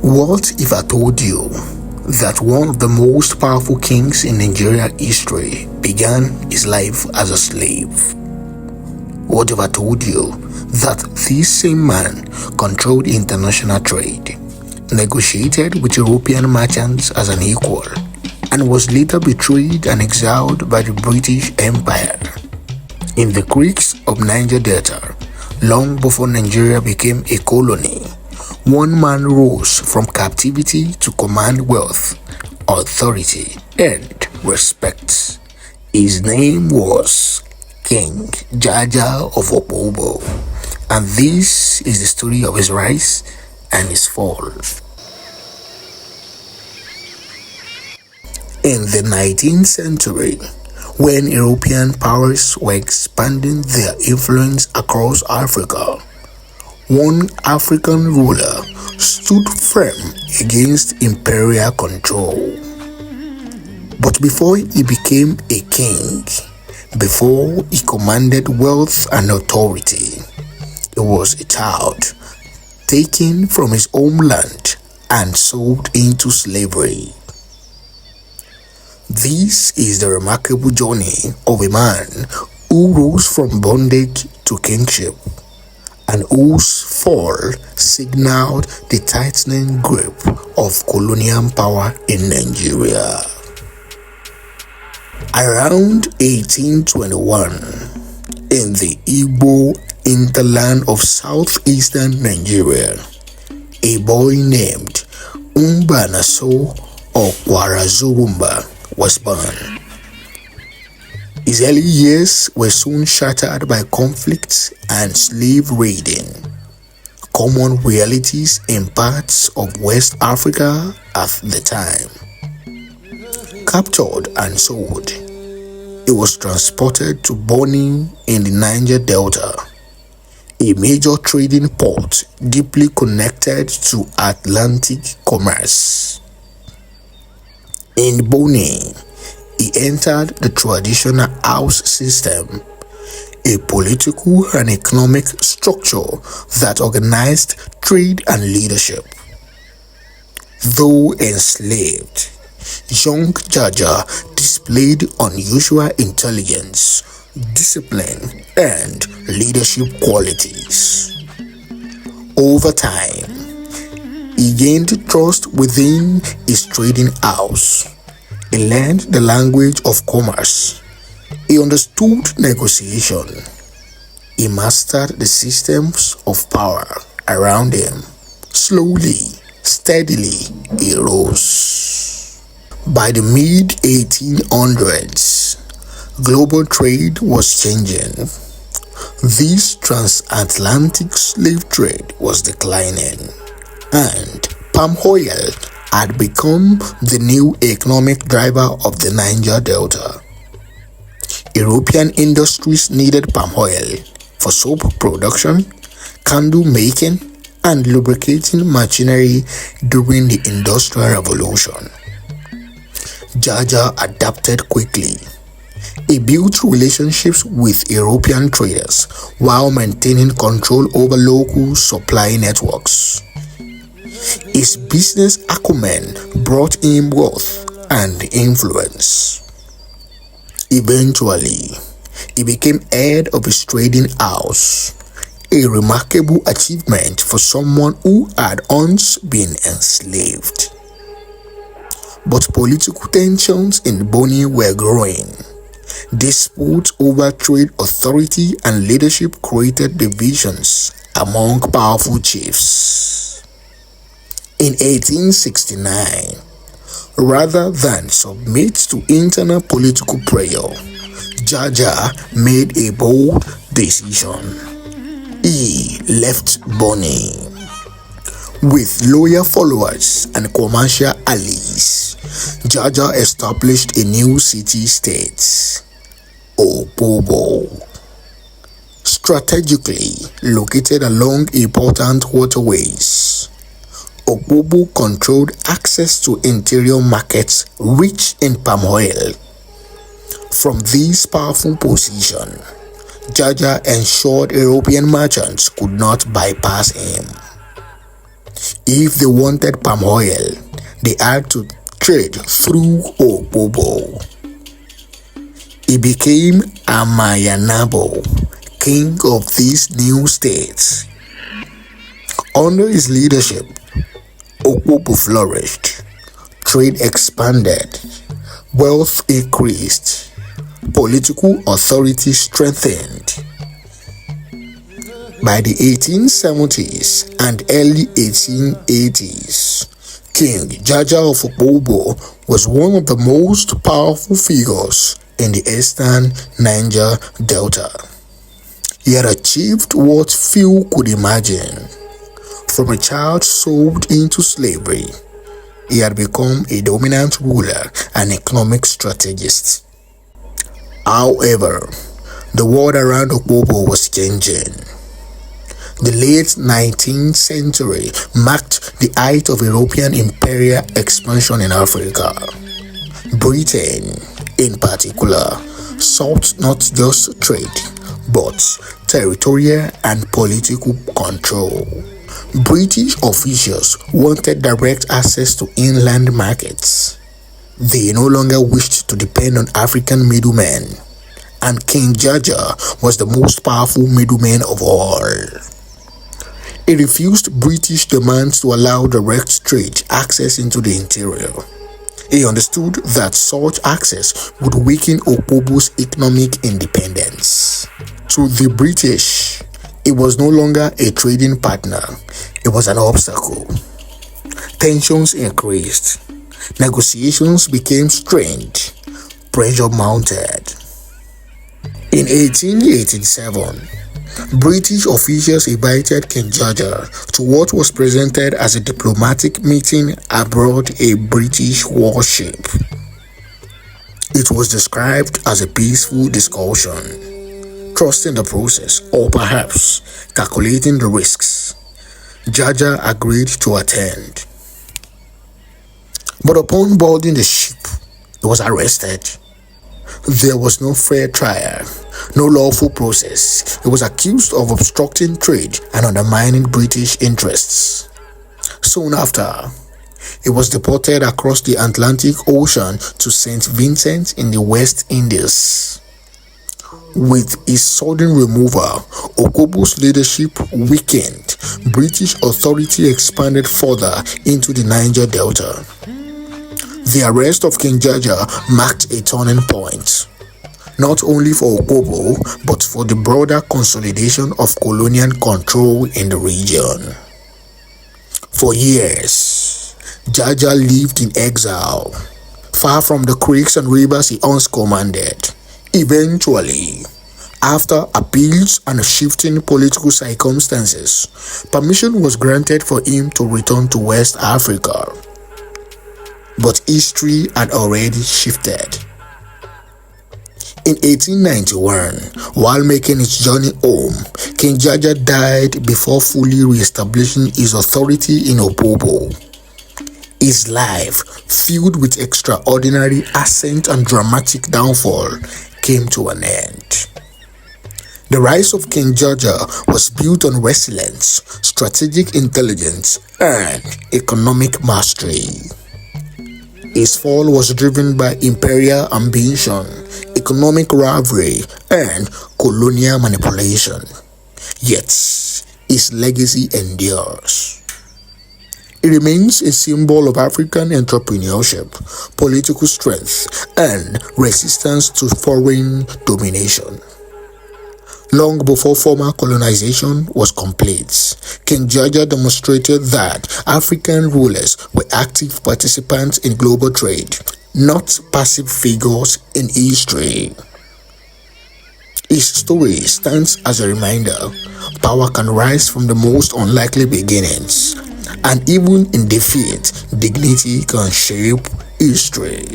What if I told you that one of the most powerful kings in Nigeria history began his life as a slave? What if I told you that this same man controlled international trade, negotiated with European merchants as an equal, and was later betrayed and exiled by the British Empire? In the creeks of Niger Delta, long before Nigeria became a colony, one man rose from captivity to command wealth, authority, and respect. His name was King Jaja of Opobo, and this is the story of his rise and his fall. In the 19th century, when European powers were expanding their influence across Africa, one African ruler stood firm against imperial control. But before he became a king, before he commanded wealth and authority, he was a child taken from his homeland and sold into slavery. This is the remarkable journey of a man who rose from bondage to kingship, and whose fall signaled the tightening grip of colonial power in Nigeria. Around 1821, in the Igbo hinterland of southeastern Nigeria, a boy named Mbanaso Okwaraozurumba was born. His early years were soon shattered by conflicts and slave raiding, common realities in parts of West Africa at the time. Captured and sold, he was transported to Bonny in the Niger Delta, a major trading port deeply connected to Atlantic commerce. In Bonny, he entered the traditional house system, a political and economic structure that organized trade and leadership. Though enslaved, young Jaja displayed unusual intelligence, discipline, and leadership qualities. Over time, he gained trust within his trading house. He learned the language of commerce. He understood negotiation. He mastered the systems of power around him. Slowly, steadily, he rose. By the mid-1800s, global trade was changing. This transatlantic slave trade was declining, and palm oil had become the new economic driver of the Niger Delta. European industries needed palm oil for soap production, candle making, and lubricating machinery during the Industrial Revolution. Jaja adapted quickly. He built relationships with European traders while maintaining control over local supply networks. His business acumen brought him wealth and influence. Eventually, he became head of his trading house, a remarkable achievement for someone who had once been enslaved. But political tensions in Bonny were growing. Disputes over trade authority and leadership created divisions among powerful chiefs. In 1869, rather than submit to internal political pressure, Jaja made a bold decision. He left Bonny. With loyal followers and commercial allies, Jaja established a new city-state, Opobo. Strategically located along important waterways, Opobo controlled access to interior markets rich in palm oil. From this powerful position, Jaja ensured European merchants could not bypass him. If they wanted palm oil, they had to trade through Opobo. He became Amayanabo, king of these new states. Under his leadership, Opobo flourished, trade expanded, wealth increased, political authority strengthened. By the 1870s and early 1880s, King Jaja of Opobo was one of the most powerful figures in the eastern Niger Delta. He had achieved what few could imagine. From a child sold into slavery, he had become a dominant ruler and economic strategist. However, the world around Opobo was changing. The late 19th century marked the height of European imperial expansion in Africa. Britain, in particular, sought not just trade, but territorial and political control. British officials wanted direct access to inland markets. They no longer wished to depend on African middlemen, and King Jaja was the most powerful middleman of all. He refused British demands to allow direct trade access into the interior. He understood that such access would weaken Opobo's economic independence. To the British, it was no longer a trading partner, it was an obstacle. Tensions increased, negotiations became strained, pressure mounted. In 1887, British officials invited King Jaja to what was presented as a diplomatic meeting aboard a British warship. It was described as a peaceful discussion, trusting the process or perhaps calculating the risks. Jaja agreed to attend. But upon boarding the ship, he was arrested. There was no fair trial, no lawful process. He was accused of obstructing trade and undermining British interests. Soon after, he was deported across the Atlantic Ocean to Saint Vincent in the West Indies. With his sudden removal, Opobo's leadership weakened. British authority expanded further into the Niger Delta. The arrest of King Jaja marked a turning point, not only for Opobo, but for the broader consolidation of colonial control in the region. For years, Jaja lived in exile, far from the creeks and rivers he once commanded. Eventually, after appeals and shifting political circumstances, permission was granted for him to return to West Africa. But history had already shifted. In 1891, while making his journey home, King Jaja died before fully re-establishing his authority in Opobo. His life, filled with extraordinary ascent and dramatic downfall, came to an end. The rise of King Jaja was built on resilience, strategic intelligence, and economic mastery. His fall was driven by imperial ambition, economic rivalry, and colonial manipulation. Yet, his legacy endures. It remains a symbol of African entrepreneurship, political strength, and resistance to foreign domination. Long before formal colonization was complete, King Jaja demonstrated that African rulers were active participants in global trade, not passive figures in history. His story stands as a reminder: power can rise from the most unlikely beginnings, and even in defeat, dignity can shape history.